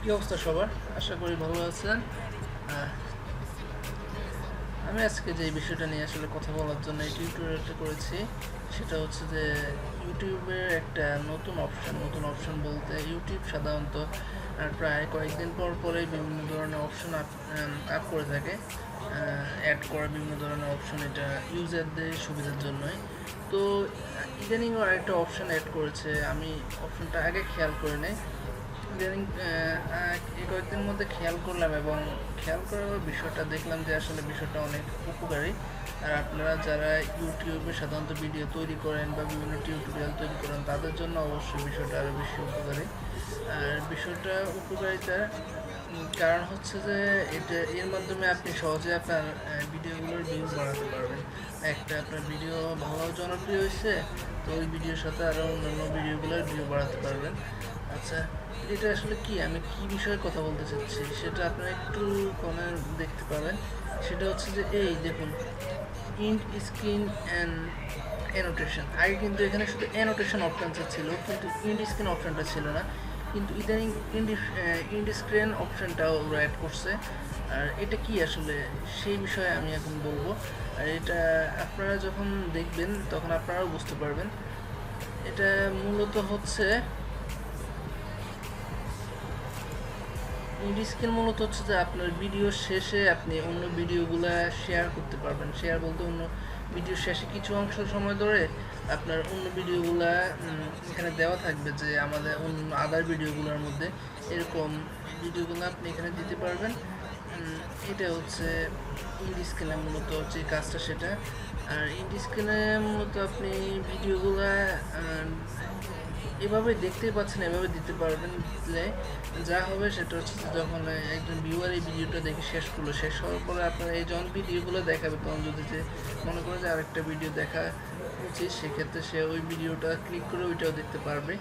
কি অবস্থা সবার? আশা করি ভালো আছেন। আহ, আমি আজকে যে বিষয়টা নিয়ে আসলে কথা বলার জন্য এই টিউটোরিয়ালটা করেছি সেটা হচ্ছে যে ইউটিউবের একটা নতুন অপশন বলতে ইউটিউব সাধারণত প্রায় কয়েকদিন পর পরেই বিভিন্ন ধরনের অপশন আপ করে থাকে। অ্যাড করা বিভিন্ন ধরনের অপশন, এটা ইউজারদের সুবিধার জন্যই। তো ইদানিং আর একটা অপশন অ্যাড করেছে, আমি অপশনটা আগে খেয়াল করে নেই, ইদানিং এই কয়েকদিনের মধ্যে খেয়াল করলাম এবং খেয়াল করার বিষয়টা দেখলাম যে আসলে বিষয়টা অনেক উপকারী। আর আপনারা যারা ইউটিউবে সাধারণত ভিডিও তৈরি করেন বা বিভিন্ন টিউটোরিয়াল তৈরি করেন তাদের জন্য অবশ্যই বিষয়টা আরও বেশি উপকারী। আর বিষয়টা উপকারিতার কারণ হচ্ছে যে এর মাধ্যমে আপনি সহজে আপনার ভিডিওগুলোর ভিউ বাড়াতে পারবেন। একটা আপনার ভিডিও ভালো জনপ্রিয় হয়েছে, তো ওই ভিডিওর সাথে আরও অন্যান্য ভিডিওগুলোর ভিউ বাড়াতে পারবেন। আচ্ছা, এটা আসলে কি, আমি কি বিষয়ে কথা বলতে চাচ্ছি সেটা আপনারা একটু কোণে দেখতে পাবেন। সেটা হচ্ছে যে এই দেখুন, ইন্ট স্ক্রিন অ্যান্ড অ্যানোটেশন। আগে কিন্তু এখানে শুধু অ্যানোটেশন অপশানটা ছিল, কিন্তু ইন্ট স্ক্রিন অপশানটা ছিল না। কিন্তু ইদানিং ইন্ট স্ক্রিন অপশানটাও ওরা অ্যাড করছে। আর এটা কি আসলে সেই বিষয়ে আমি এখন বলবো। আর এটা আপনারা যখন দেখবেন তখন আপনারাও বুঝতে পারবেন। এটা মূলত হচ্ছে স্ক্রিন মূলত হচ্ছে যে আপনার ভিডিও শেষে আপনি অন্য ভিডিওগুলো শেয়ার করতে পারবেন। শেয়ার বলতে অন্য ভিডিও শেষে কিছু অংশ সময় ধরে আপনার অন্য ভিডিওগুলো এখানে দেওয়া থাকবে, যে আমাদের অন্য আদার ভিডিওগুলোর মধ্যে এরকম ভিডিওগুলো আপনি এখানে দিতে পারবেন। এটা হচ্ছে ইন্ড স্ক্রিনে মূলত যে কাজটা সেটা। আর ইন্ড স্ক্রিনে মূলত আপনি ভিডিওগুলো এভাবে দেখতেই পাচ্ছেন, এভাবে দিতে পারবেন। দিলে যা হবে সেটা হচ্ছে যে যখন একজন ভিউয়ার এই ভিডিওটা দেখে শেষ করলো, শেষ হওয়ার পরে আপনার এই যখন ভিডিওগুলো দেখাবে তখন যদি যে মনে করে যে আরেকটা ভিডিও দেখা উচিত, সেক্ষেত্রে সে ওই ভিডিওটা ক্লিক করে ওইটাও দেখতে পারবে।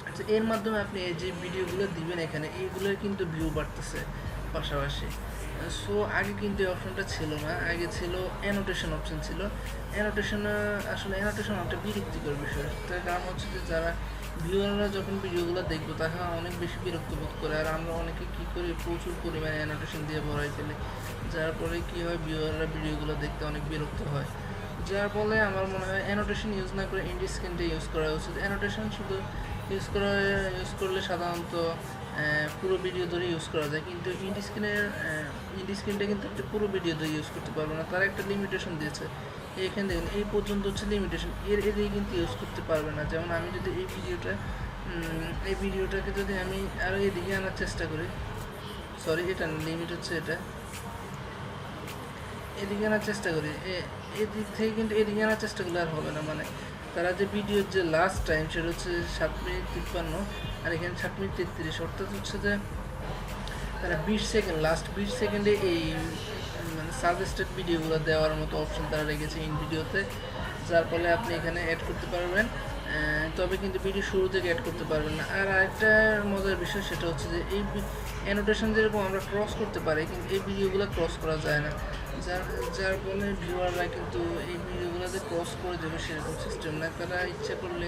আচ্ছা, এর মাধ্যমে আপনি এই যে ভিডিওগুলো দিবেন এখানে, এইগুলোর কিন্তু ভিউ বাড়তেছে পাশাপাশি। সো আগে কিন্তু এই অপশনটা ছিল না, আগে ছিল অ্যানোটেশন অপশন ছিল। অ্যানোটেশন একটা বিরক্তিকর বিষয়। তার কারণ হচ্ছে যে যারা ভিউয়াররা যখন ভিডিওগুলো দেখবো তখন অনেক বেশি বিরক্ত বোধ করে, আর আমরা অনেকে কী করি, প্রচুর পরিমাণে অ্যানোটেশন দিয়ে ভরাই ফেলি, যার ফলে কী হয়, ভিউয়াররা ভিডিওগুলো দেখতে অনেক বিরক্ত হয়। যার ফলে আমার মনে হয় অ্যানোটেশন ইউজ না করে ইন্ড স্ক্রিনটা ইউজ করা উচিত। অ্যানোটেশন শুধু ইউজ করলে সাধারণত পুরো ভিডিও ধরে ইউজ করা যায়, কিন্তু ইন্ড স্ক্রিনটা কিন্তু একটা পুরো ভিডিও ধরে ইউজ করতে পারবে না, তার একটা লিমিটেশন দিয়েছে। এখানে দেখুন এই পর্যন্ত হচ্ছে লিমিটেশন, এর এদিকে কিন্তু ইউজ করতে পারবে না। যেমন আমি যদি এই ভিডিওটাকে যদি আমি আরও এদিকে আনার চেষ্টা করি, সরি এটা লিমিট হচ্ছে এটা, এদিকে আনার চেষ্টা করি, এদিক থেকে কিন্তু এদিকে আনার চেষ্টা করলে আর হবে না। মানে তারা যে ভিডিওর যে লাস্ট টাইম সেটা হচ্ছে 7 মিনিট 53, আর এখানে 7 মিনিট 33, অর্থাৎ হচ্ছে যে তারা 20 সেকেন্ড, লাস্ট 20 সেকেন্ডে এই মানে সাজেস্টেড ভিডিওগুলো দেওয়ার মতো অপশন তারা রেখেছে ইন ভিডিওতে, যার ফলে আপনি এখানে অ্যাড করতে পারবেন। তবে কিন্তু ভিডিও শুরু থেকে অ্যাড করতে পারবেন না। আর আরেকটা মজার বিষয় সেটা হচ্ছে যে এই অ্যানোটেশন যেরকম আমরা ক্রস করতে পারি, কিন্তু এই ভিডিওগুলো ক্রস করা যায় না, যার যার ফলে ভিউয়াররা কিন্তু এই ভিডিওগুলোতে ক্রস করে দেবে সেরকম সিস্টেম না, তারা ইচ্ছা করলে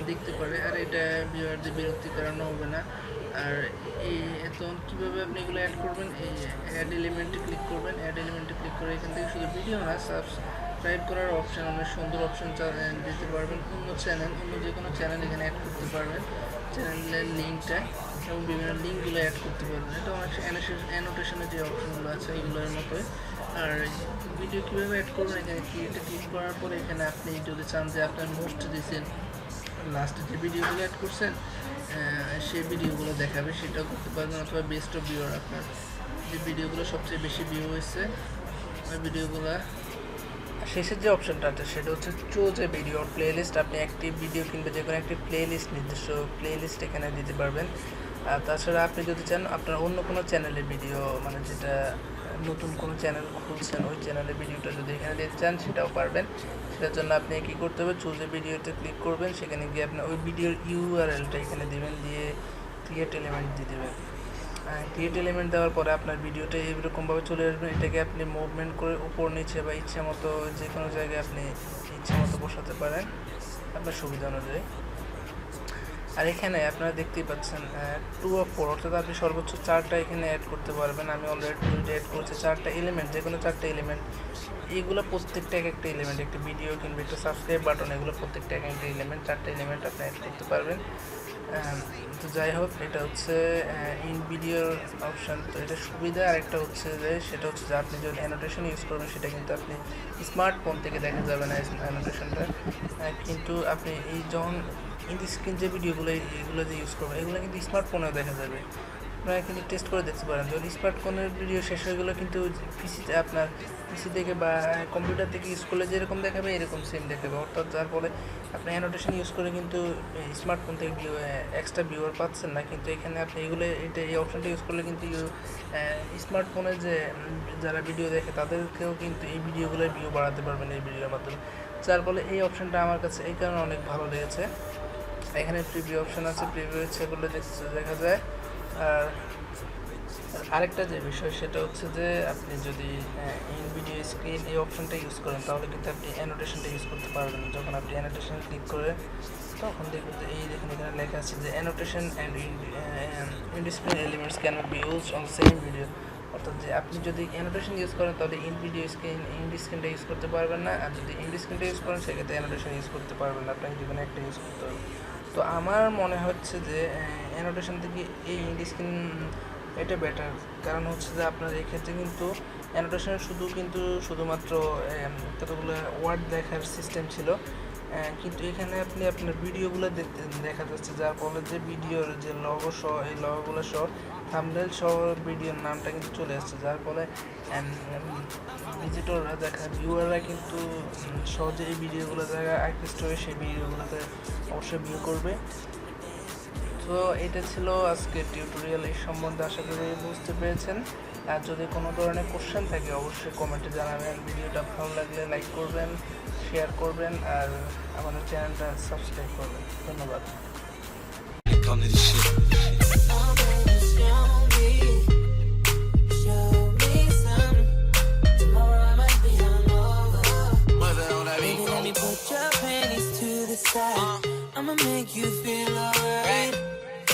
দেখতে পারে। আর এটা ভিউয়ারদের বিরক্তির কারণে হবে না। আর এই তখন কীভাবে আপনি এগুলো অ্যাড করবেন, এই অ্যাড এলিমেন্টে ক্লিক করবেন। অ্যাড এলিমেন্টে ক্লিক করে এখান থেকে শুধু ভিডিও না, সাবস্ক্রাইব করার অপশান, অনেক সুন্দর অপশান দিতে পারবেন। অন্য যে কোনো চ্যানেল এখানে অ্যাড করতে পারবেন, চ্যানেলের লিঙ্কটা এবং বিভিন্ন লিঙ্কগুলো অ্যাড করতে পারবেন। এটা অনেক অ্যানোটেশনের যে অপশানগুলো আছে এগুলোর মতোই। আর ভিডিও কীভাবে অ্যাড করবেন, এখানে ক্লিক করার পরে এখানে আপনি যদি চান যে আপনার মোস্ট রিসেন্ট লাস্টে যে ভিডিওগুলো অ্যাড করছেন সেই ভিডিওগুলো দেখাবে, সেটাও করতে পারবেন। অথবা বেস্ট অফ ভিউয়ার, আপনার যে ভিডিওগুলো সবচেয়ে বেশি ভিউ হয়েছে ওই ভিডিওগুলো। শেষের যে অপশানটা আছে সেটা হচ্ছে choose a video play list. আপনি একটি ভিডিও কিংবা যে কোনো একটি নিজস্ব প্লে লিস্ট এখানে দিতে পারবেন। আর তাছাড়া আপনি যদি চান আপনার অন্য কোনো চ্যানেলের ভিডিও, মানে যেটা নতুন কোনো চ্যানেল খুলছেন ওই চ্যানেলের ভিডিওটা যদি এখানে দিতে চান সেটাও পারবেন। সেটার জন্য আপনি কী করতে হবে, চুজ এ ভিডিওতে ক্লিক করবেন, সেখানে গিয়ে আপনার ওই ভিডিওর ইউআরএলটা এখানে দেবেন, দিয়ে ক্রিয়েট এলিমেন্ট দিয়ে দেবেন। ক্রিয়েট এলিমেন্ট দেওয়ার পরে আপনার ভিডিওটা এরকমভাবে চলে আসবে। এটাকে আপনি মুভমেন্ট করে উপর নিচে বা ইচ্ছা মতো যে কোনো জায়গায় আপনি ইচ্ছা মতো বসাতে পারেন আপনার সুবিধা অনুযায়ী। আর এখানে আপনারা দেখতেই পাচ্ছেন 2 of 4, অর্থাৎ আপনি সর্বোচ্চ 4টা এখানে অ্যাড করতে পারবেন। আমি অলরেডি 2টা অ্যাড করেছি। 4টা এলিমেন্ট, যে কোনো 4টা এলিমেন্ট, এইগুলো প্রত্যেকটা এক একটা এলিমেন্ট, একটা ভিডিও কিংবা একটা সাবস্ক্রাইব বাটন, এগুলো প্রত্যেকটা এক একটা এলিমেন্ট, 4টা এলিমেন্ট আপনি অ্যাড করতে পারবেন। তো যাই হোক, এটা হচ্ছে ইন ভিডিওর অপশান। তো এটা সুবিধা। আরেকটা হচ্ছে যে সেটা হচ্ছে যে আপনি যখন অ্যানোটেশন ইউজ করবেন সেটা কিন্তু আপনি স্মার্টফোন থেকে দেখা যাবে না অ্যানোটেশনটা, কিন্তু আপনি এই যখন ইন স্ক্রিন যে ভিডিওগুলো এগুলো যে ইউজ করবেন এগুলো কিন্তু স্মার্টফোনেও দেখা যাবে। আপনারা কিন্তু টেস্ট করে দেখতে পারেন। যখন স্মার্টফোনের ভিডিও শেষ হয়ে গেলো কিন্তু পিসিতে, আপনার পিসি থেকে বা কম্পিউটার থেকে ইউজ করলে যেরকম দেখাবে এরকম সেম দেখাবে, অর্থাৎ যার ফলে আপনি অ্যানোটেশন ইউজ করে কিন্তু স্মার্টফোন থেকে এক্সট্রা ভিউয়ার পাচ্ছেন না। কিন্তু এখানে আপনি এগুলো এই অপশানটা ইউজ করলে কিন্তু স্মার্টফোনে যে যারা ভিডিও দেখে তাদেরকেও কিন্তু এই ভিডিওগুলোর ভিউ বাড়াতে পারবেন এই ভিডিওর মাধ্যমে। যার ফলে এই অপশানটা আমার কাছে এই কারণে অনেক ভালো লেগেছে। এখানে প্রিভিউ অপশান আছে, প্রিভিউ ইচ্ছা করলে দেখা যায়। আর আরেকটা যে বিষয় সেটা হচ্ছে যে আপনি যদি ইন ভিডিও স্ক্রিন এই অপশানটা ইউজ করেন তাহলে কিন্তু আপনি অ্যানোটেশনটা ইউজ করতে পারবেন। যখন আপনি অ্যানোটেশন ক্লিক করে তখন দেখবেন যে এই দেখুন এখানে লেখা আছে যে annotation and in screen elements can not be use on same video, অর্থাৎ যে আপনি যদি অ্যানোটেশন ইউজ করেন তাহলে ইন স্ক্রিনটা ইউজ করতে পারবেন না, আর যদি ইন স্ক্রিনটা ইউজ করেন সেক্ষেত্রে অ্যানোটেশন ইউজ করতে পারবেন না, আপনাকে যে কোনো একটা ইউজ করতে হবে। তো আমার মনে হচ্ছে যে অ্যানোটেশন থেকে এই ইন স্ক্রিন এটা বেটার। কারণ হচ্ছে যে আপনার এক্ষেত্রে কিন্তু অ্যানোটেশনে শুধুমাত্র কতগুলো ওয়ার্ড দেখার সিস্টেম ছিল, কিন্তু এখানে আপনি আপনার ভিডিওগুলো দেখা যাচ্ছে, যার ফলে যে ভিডিওর যে লগো সহ এই লগোগুলো সহ থাম্বনেল সহ ভিডিওর নামটা কিন্তু চলে আসছে, যার ফলে ভিজিটররা ভিউয়াররা কিন্তু সহজে এই ভিডিওগুলো দেখা আকৃষ্ট হয়ে সেই ভিডিওগুলোতে অবশ্যই ভিউ করবে। তো এটা ছিল আজকের টিউটোরিয়াল। এই সম্বন্ধে আশা করি বুঝতে পেরেছেন। আর যদি কোনো ধরনের কোশ্চেন থাকে অবশ্যই কমেন্টে জানাবেন। ভিডিওটা ভালো লাগলে লাইক করবেন, শেয়ার করবেন, আর আমাদের চ্যানেলটা সাবস্ক্রাইব করবেন। ধন্যবাদ।